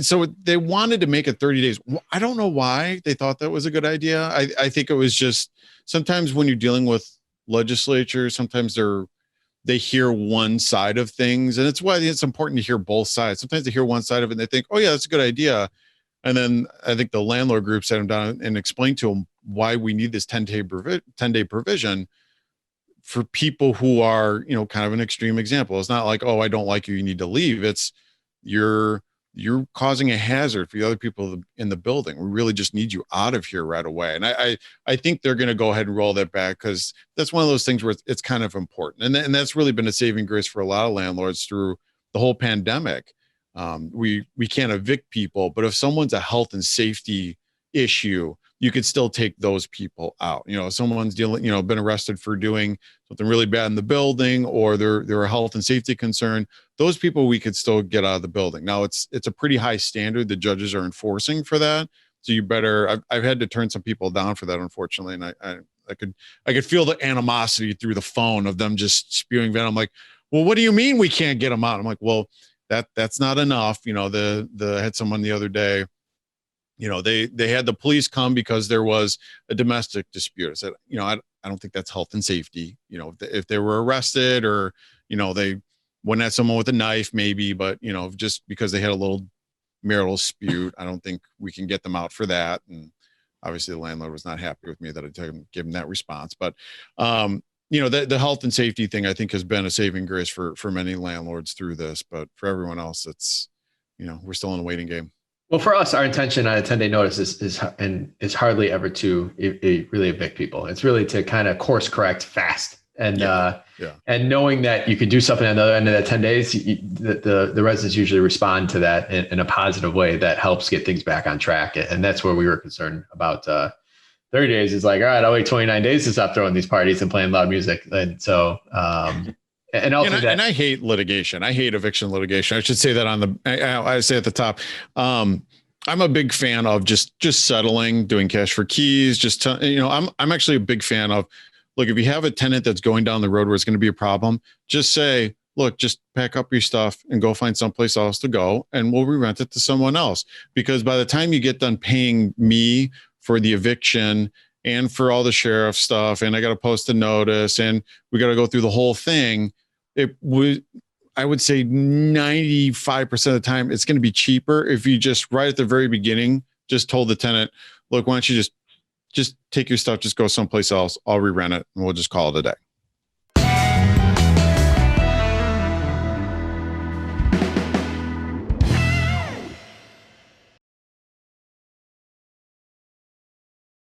so they wanted to make it 30 days. I don't know why they thought that was a good idea. I think it was just sometimes when you're dealing with legislatures, sometimes they hear one side of things, and it's why it's important to hear both sides. Sometimes they hear one side of it and they think, oh yeah, that's a good idea. And then I think the landlord group sat them down and explained to them why we need this 10-day provision for people who are, kind of an extreme example. It's not like, oh, I don't like you, you need to leave. It's you're causing a hazard for the other people in the building. We really just need you out of here right away. And I think they're going to go ahead and roll that back, because that's one of those things where it's kind of important. And that's really been a saving grace for a lot of landlords through the whole pandemic. We can't evict people, but if someone's a health and safety issue, you could still take those people out. Someone's been arrested for doing something really bad in the building, or they're a health and safety concern. Those people we could still get out of the building. Now it's a pretty high standard the judges are enforcing for that. So you better, I've had to turn some people down for that, unfortunately. And I could feel the animosity through the phone of them just spewing venom. I'm like, well, what do you mean we can't get them out? I'm like, well, that's not enough. I had someone the other day, they had the police come because there was a domestic dispute. I said, I don't think that's health and safety. If they were arrested, or, they went at someone with a knife, maybe, but, just because they had a little marital dispute, I don't think we can get them out for that. And obviously the landlord was not happy with me that I gave him that response. But, the health and safety thing, I think, has been a saving grace for many landlords through this, but for everyone else, it's, we're still in a waiting game. Well, for us, our intention on a 10-day notice is hardly ever to really evict people. It's really to kind of course correct fast. And and knowing that you can do something at the other end of that 10 days, the residents usually respond to that in a positive way that helps get things back on track. And that's where we were concerned about 30 days. Is like, all right, I'll wait 29 days to stop throwing these parties and playing loud music. And so, and I hate litigation. I hate eviction litigation. I should say that I say at the top. I'm a big fan of just settling, doing cash for keys. I'm actually a big fan of, look, if you have a tenant that's going down the road where it's going to be a problem, just say, look, just pack up your stuff and go find someplace else to go, and we'll re-rent it to someone else. Because by the time you get done paying me for the eviction and for all the sheriff stuff, and I got to post a notice, and we got to go through the whole thing, I would say 95% of the time, it's going to be cheaper if you just right at the very beginning, just told the tenant, look, why don't you just take your stuff, just go someplace else. I'll re-rent it and we'll just call it a day.